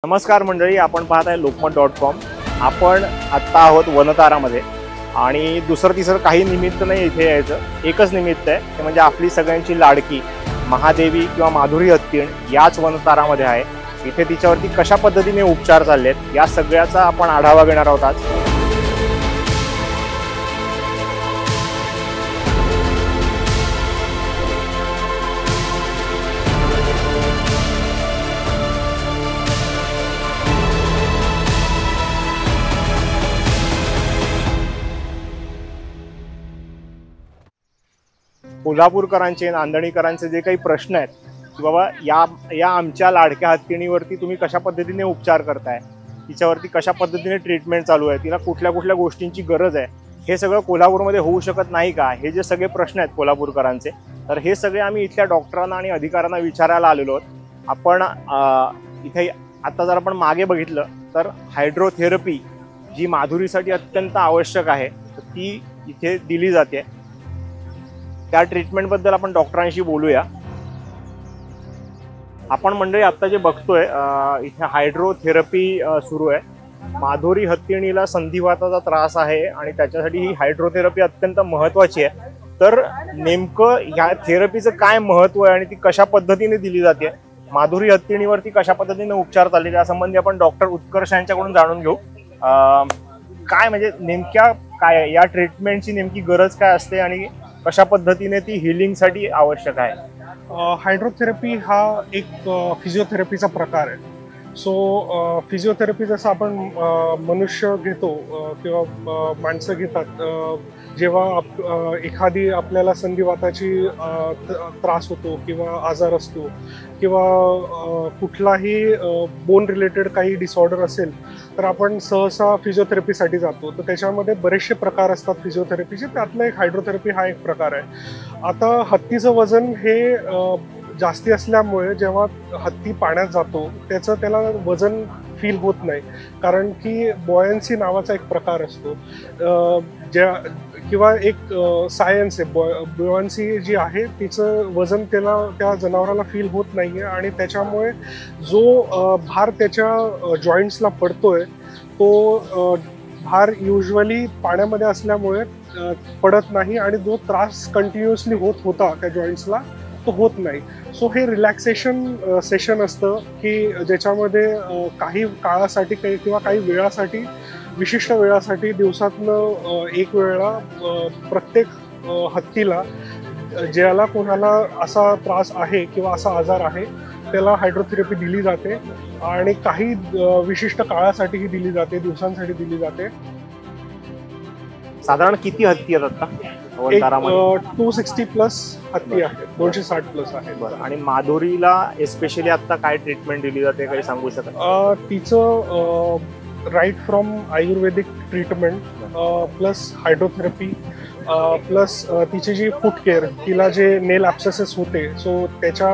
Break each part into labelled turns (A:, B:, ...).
A: नमस्कार मंडळी, आपण पाहत आहे लोकमत.com. आपण आत्ता आहोत वनतारामध्ये आणि दुसरं तिसरं काही निमित्त नाही इथे यायचं. एकच निमित्त आहे, ते म्हणजे आपली सगळ्यांची लाडकी महादेवी किंवा माधुरी हत्तीण याच वनतारामध्ये आहे. इथे तिच्यावरती कशा पद्धतीने उपचार चाललेत या सगळ्याचा आपण आढावा घेणार आहोत आज. कोल्हापूरकरांचे, नांदणीकरांचे जे काही प्रश्न आहेत की बाबा या आमच्या लाडक्या हत्तीणीवरती तुम्ही कशा पद्धतीने उपचार करताय, तिच्यावरती कशा पद्धतीने ट्रीटमेंट चालू आहे, तिला कुठल्या कुठल्या गोष्टींची गरज आहे, हे सगळं कोल्हापूरमध्ये होऊ शकत नाही का, हे जे सगळे प्रश्न आहेत कोल्हापूरकरांचे, तर हे सगळे आम्ही इथल्या डॉक्टरांना आणि अधिकाऱ्यांना विचारायला आलेलो आहोत. आपण इथे आता जर आपण मागे बघितलं तर हायड्रोथेरपी जी माधुरीसाठी अत्यंत आवश्यक आहे तर ती इथे दिली जाते. त्या ट्रीटमेंटबद्दल आपण डॉक्टरांशी बोलूया. आपण मंडळी आत्ता जे बघतोय इथे हायड्रोथेरपी सुरू आहे. माधुरी हत्तीणीला संधिवाताचा त्रास आहे आणि त्याच्यासाठी ही हायड्रोथेरपी अत्यंत महत्त्वाची आहे. तर नेमकं ह्या थेरपीचं काय महत्त्व आहे आणि ती कशा पद्धतीने दिली जाते, माधुरी हत्तीणीवरती कशा पद्धतीने उपचार चालले यासंबंधी आपण डॉक्टर उत्कर्ष यांच्याकडून जाणून घेऊ. काय म्हणजे नेमक्या काय या ट्रीटमेंटची नेमकी गरज काय असते आणि कशा पद्धतीने ती हिलिंगसाठी आवश्यक आहे.
B: हायड्रोथेरपी हा एक फिजिओथेरपीचा प्रकार आहे. सो फिजिओथेरपी जसं आपण मनुष्य घेतो किंवा माणसं घेतात जेव्हा एखादी आपल्याला संधिवाताची त्रास होतो किंवा आजार असतो किंवा कुठलाही बोन रिलेटेड काही डिसऑर्डर असेल तर आपण सहसा फिजिओथेरपीसाठी जातो. तर त्याच्यामध्ये बरेचसे प्रकार असतात फिजिओथेरपीचे, त्यातला एक हायड्रोथेरपी हा एक प्रकार आहे. आता हत्तीचं वजन हे जास्ती असल्यामुळे जेव्हा हत्ती पाण्यात जातो त्याला वजन फील होत नाही, कारण की बॉयन्सी नावाचा एक प्रकार असतो किंवा एक सायन्स आहे. बॉयन्सी जी आहे तिचं वजन त्या जनावराला फील होत नाही आहे आणि त्याच्यामुळे जो भार त्याच्या जॉईंट्सला पडतोय तो भार युजली पाण्यामध्ये असल्यामुळे पडत नाही आणि जो त्रास कंटिन्युअसली होत होता त्या जॉईंट्सला तो होत नाही. सो हे रिलॅक्सेशन सेशन असतं की ज्याच्यामध्ये काही काळासाठी किंवा काही वेळासाठी, विशिष्ट वेळासाठी दिवसातनं एक वेळा प्रत्येक हत्तीला ज्याला कोणाला असा त्रास आहे किंवा असा आजार आहे त्याला हायड्रोथेरपी दिली जाते आणि काही विशिष्ट काळासाठीही दिली जाते, दिवसांसाठी दिली जाते.
A: साधारण किती हत्ती आहेत आता?
B: 260 प्लस हत्ती आहे, 260 प्लस आहे.
A: बरं, आणि माधुरीला एस्पेशली आता काय ट्रीटमेंट दिली जाते काही सांगू शकता?
B: तिचं right from Ayurvedic treatment plus hydrotherapy plus तिची जी फूट केअर, तिला जे नेल ॲब्सेसेस होते सो त्याच्या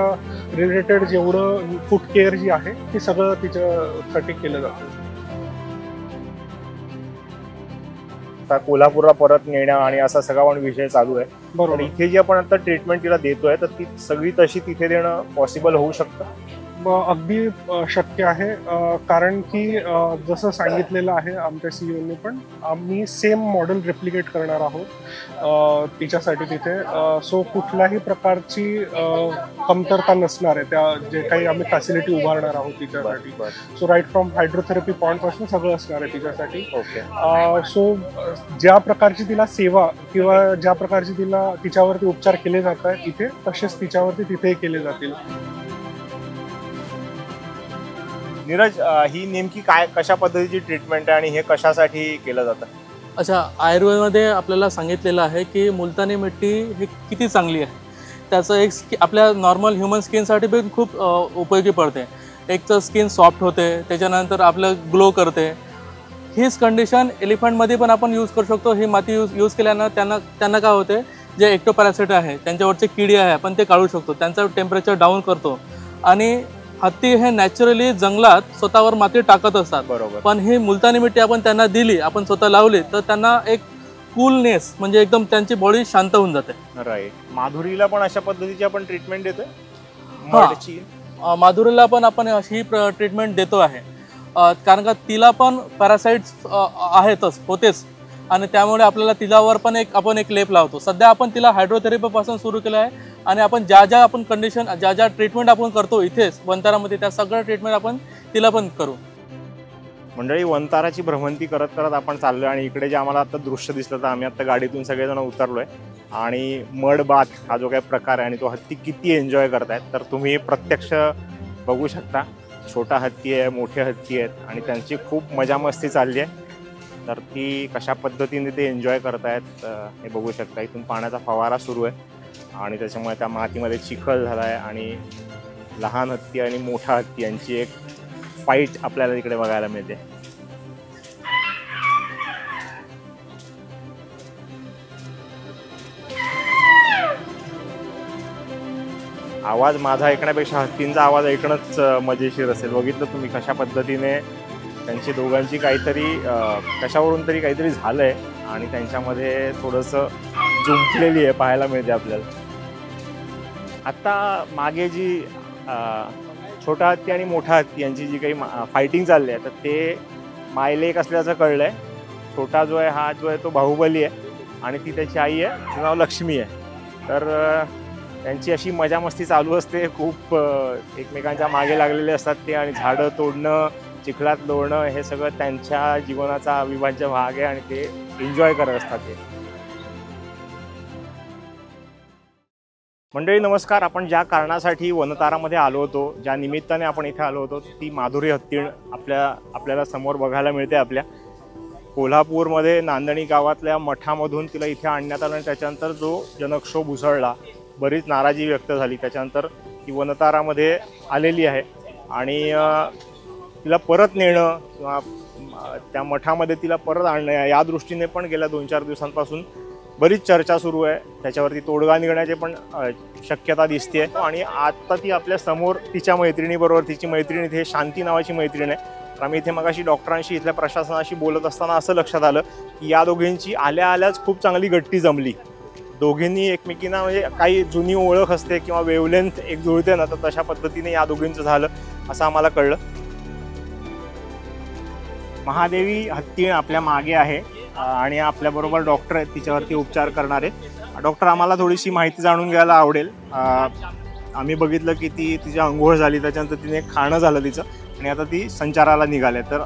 B: रिलेटेड जेवढं फूट केअर जी आहे ती सगळं तिच्यासाठी केलं जातं.
A: आता कोल्हापूरला परत नेणं आणि असा सगळा पण विषय चालू आहे. बरोबर. इथे जी आपण आता ट्रीटमेंट तिला देतोय तर ती सगळी तशी तिथे देणं पॉसिबल होऊ शकतं?
B: अगदी शक्य आहे, कारण की जसं सांगितलेलं आहे आमच्या सीईओनी पण आम्ही सेम मॉडेल रेप्लिकेट करणार आहोत तिच्यासाठी तिथे. सो कुठल्याही प्रकारची कमतरता नसणार आहे त्या जे काही आम्ही फॅसिलिटी उभारणार आहोत तिच्यासाठी. सो राईट फ्रॉम हायड्रोथेरपी पॉईंटपासून सगळं असणार आहे तिच्यासाठी. सो ज्या प्रकारची तिला सेवा किंवा ज्या प्रकारची तिच्यावरती उपचार केले जात आहेत इथे तसेच तिच्यावरती तिथेही केले जातील.
A: नीरज, ही नेमकी काय कशा पद्धतीची ट्रीटमेंट आहे आणि हे कशासाठी केलं जातं?
C: अच्छा, आयुर्वेदमध्ये आपल्याला सांगितलेलं आहे की मुलतानी मिट्टी ही किती चांगली आहे. त्याचं एक आपल्या नॉर्मल ह्युमन स्किनसाठी पण खूप उपयोगी पडते. एक तर स्किन सॉफ्ट होते, त्याच्यानंतर आपलं ग्लो करते. हीच कंडिशन एलिफंटमध्ये पण आपण यूज करू शकतो. ही माती यूज केल्यानं त्यांना काय होते, जे एक्टोपॅरासिट आहे त्यांच्यावरचे किडी आहे आपण ते काढू शकतो, त्यांचं टेम्परेचर डाऊन करतो. आणि हत्ती हे नॅचरली जंगलात स्वतःवर माती टाकत असतात. बरोबर. पण ही मुलतानी मिट्टी आपण त्यांना दिली, आपण स्वतः लावली तर त्यांना एक कूलनेस म्हणजे एकदम त्यांची बॉडी शांत होऊन जाते.
A: राईट. माधुरीला पण अशा पद्धतीची आपण ट्रीटमेंट देतोय?
C: माधुरीला पण आपण अशी ट्रीटमेंट देतो आहे. कारण का तिला पण पॅरासाइट्स आहेतच होतेच, आणि त्यामुळे आपल्याला तिच्यावर पण आपण एक लेप लावतो. सध्या आपण तिला हायड्रोथेरपीपासून सुरू केलं आहे, आणि आपण ज्या आपण कंडिशन ज्या ट्रीटमेंट आपण करतो इथेच वनतारामध्ये, त्या सगळ्या ट्रीटमेंट आपण तिला पण करू.
A: मंडळी, वनताराची भ्रमंती करत करत आपण चाललोय आणि इकडे जे आम्हाला आता दृश्य दिसलं, तर आम्ही आता गाडीतून सगळेजण उतरलोय आणि मड बाथ हा जो काही प्रकार आहे आणि तो हत्ती किती एन्जॉय करतायत तर तुम्ही प्रत्यक्ष बघू शकता. छोटा हत्ती आहे, मोठे हत्ती आहेत आणि त्यांची खूप मजा मस्ती चालली आहे. तर ती कशा पद्धतीने ते एन्जॉय करतायत हे बघू शकता. इथून पाण्याचा फवारा सुरू आहे आणि त्याच्यामुळे त्या मातीमध्ये चिखल झाला आहे आणि लहान हत्ती आणि मोठा हत्ती यांची एक फाईट आपल्याला इकडे बघायला मिळते. आवाज माझा ऐकण्यापेक्षा हत्तींचा आवाज ऐकणंच मजेशीर असेल. बघितलं तुम्ही कशा पद्धतीने त्यांची दोघांची काहीतरी कशावरून तरी काहीतरी झालंय आणि त्यांच्यामध्ये थोडंसं जुंपलेली आहे पाहायला मिळते आपल्याला. आता मागे जी छोटा हत्ती आणि मोठा हत्ती यांची जी काही फायटिंग चालली आहे तर ते मायलेक असल्याचं कळलंय. छोटा जो आहे हा जो आहे तो बाहुबली आहे आणि ती त्याची आई आहे, तिचं नाव लक्ष्मी आहे. तर त्यांची अशी मजा मस्ती चालू असते. खूप एकमेकांच्या मागे लागलेले असतात ते आणि झाडं तोडणं, चिखलात लोळणं हे सगळं त्यांच्या जीवनाचा अविभाज्य भाग आहे आणि ते एन्जॉय करत असतात ते. मंडळी नमस्कार. आपण ज्या कारणासाठी वनतारामध्ये आलो होतो, ज्या निमित्ताने आपण इथे आलो होतो, ती माधुरी हत्तीण आपल्याला समोर बघायला मिळते. आपल्या कोल्हापूरमध्ये नांदणी गावातल्या मठामधून तिला इथे आणण्यात आलं आणि त्याच्यानंतर जो जनक्षोभ उसळला, बरीच नाराजी व्यक्त झाली. त्याच्यानंतर ती वनतारामध्ये आलेली आहे आणि तिला परत नेणं किंवा त्या मठामध्ये तिला परत आणणं या दृष्टीने पण गेल्या 2-4 दिवसांपासून बरीच चर्चा सुरू आहे. त्याच्यावरती तोडगा निघण्याची पण शक्यता दिसते. आणि आता ती आपल्या समोर तिच्या मैत्रिणीबरोबर, तिची मैत्रीण इथे शांती नावाची मैत्रीण आहे. तर आम्ही इथे मगाशी डॉक्टरांशी, इथल्या प्रशासनाशी बोलत असताना असं लक्षात आलं की या दोघींची आल्याच खूप चांगली गट्टी जमली. दोघींनी एकमेकींना म्हणजे काही जुनी ओळख असते किंवा वेवलेंथ एक जुळते ना, तर तशा पद्धतीने या दोघींचं झालं असं आम्हाला कळलं. महादेवी हत्ती आपल्या मागे आहे आणि आपल्याबरोबर डॉक्टर आहेत तिच्यावरती उपचार करणारे. डॉक्टर, आम्हाला थोडीशी माहिती जाणून घ्यायला आवडेल. आम्ही बघितलं की तिची अंघोळ झाली, त्याच्यानंतर तिने खाणं झालं तिचं आणि आता ती संचाराला निघाले. तर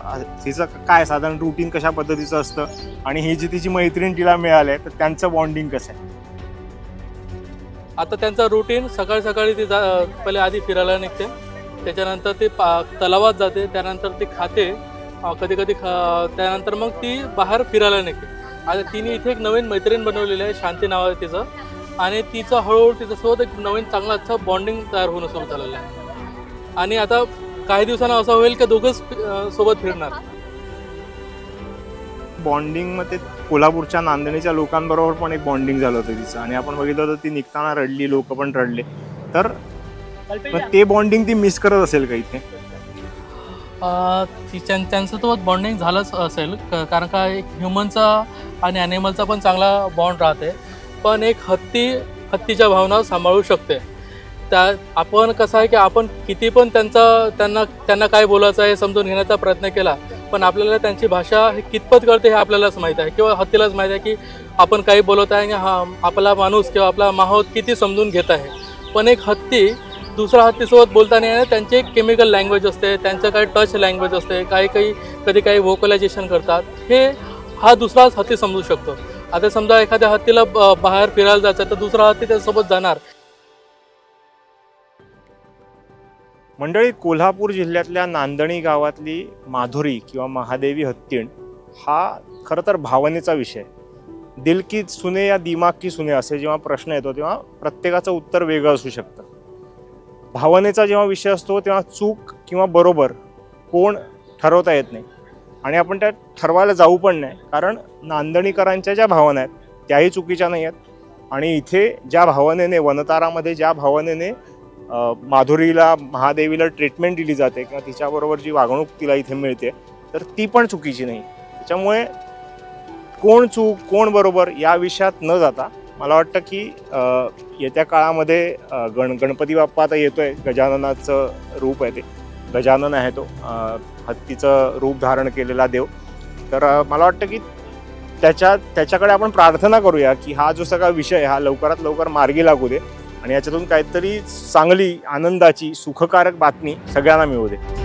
A: तिचं काय साधारण रुटीन कशा पद्धतीचं असतं आणि ही जी तिची मैत्रीण तिला मिळाली तर त्यांचं बॉन्डिंग कसं आहे?
C: आता त्यांचा रुटीन सकाळी ती पहिले आधी फिरायला निघते, त्याच्यानंतर ती तलावात जाते, त्यानंतर ती खाते कधी त्यानंतर मग ती बाहेर फिरायला निघते. आता तिने इथे एक नवीन मैत्रीण बनवलेली आहे, शांती नाव आहे तिचं, आणि तिचं हळूहळू तिच्यासोबत एक नवीन चांगला अच्छा बॉन्डिंग तयार होणं सुरू झालेलं आहे. आणि आता काही दिवसांना असं होईल की दोघंच सोबत फिरणार.
A: बॉन्डिंग मध्ये कोल्हापूरच्या नांदणीच्या लोकांबरोबर पण एक बॉन्डिंग झालं होतं तिचं आणि आपण बघितलं होतं ती निघताना रडली, लोक पण रडले. तर ते बॉन्डिंग ती मिस करत असेल का इथे?
C: त्यांच्यासोबत बॉन्डिंग झालंच असेल, कारण का एक ह्युमनचा आणि ॲनिमलचा पण चांगला बॉन्ड राहते. पण एक हत्तीच्या भावना सांभाळू शकते. त्या आपण कसं आहे की आपण किती पण त्यांना काय बोलायचं आहे समजून घेण्याचा प्रयत्न केला, पण आपल्याला त्यांची भाषा हे कितपत कळते हे आपल्यालाच माहीत आहे, किंवा हत्तीलाच माहीत आहे की आपण काही बोलत आहे हा आपला माणूस किंवा आपला माहोल किती समजून घेत आहे. पण एक हत्ती दुसऱ्या हत्तीसोबत बोलताना त्यांची एक केमिकल लँग्वेज असते, त्यांचं काही टच लँग्वेज असते, कधी काही व्होकलायझेशन करतात, हा दुसराच हत्ती समजू शकतो. आता समजा एखाद्या हत्तीला बाहेर फिरायला जायचं तर दुसरा हत्ती त्याच्यासोबत जाणार.
A: मंडळी, कोल्हापूर जिल्ह्यातल्या नांदणी गावातली माधुरी किंवा महादेवी हत्तीण हा खरं तर भावनेचा विषय. दिल की सुने या दिमाग की सुने असे जेव्हा प्रश्न येतो तेव्हा प्रत्येकाचं उत्तर वेगळं असू शकतं. भावनेचा जेव्हा विषय असतो तेव्हा चूक किंवा बरोबर कोण ठरवता येत नाही आणि आपण त्या ठरवायला जाऊ पण नाही, कारण नांदणीकरांच्या ज्या भावना आहेत त्याही चुकीच्या नाही आहेत. आणि इथे ज्या भावनेने वनतारामध्ये ज्या भावनेने माधुरीला, महादेवीला ट्रीटमेंट दिली जाते किंवा तिच्याबरोबर जी वागणूक तिला इथे मिळते तर ती पण चुकीची नाही. त्याच्यामुळे कोण चूक कोण बरोबर या विषयात न जाता मला वाटतं की येत्या काळामध्ये गणपती बाप्पा आता येतोय, गजाननाचं रूप आहे ते, गजानन आहे तो हत्तीचं रूप धारण केलेला देव. तर मला वाटतं की त्याच्याकडे आपण प्रार्थना करूया की हा जो सगळा विषय हा लवकरात लवकर मार्गी लागू दे आणि याच्यातून काहीतरी चांगली आनंदाची सुखकारक बातमी सगळ्यांना मिळू दे.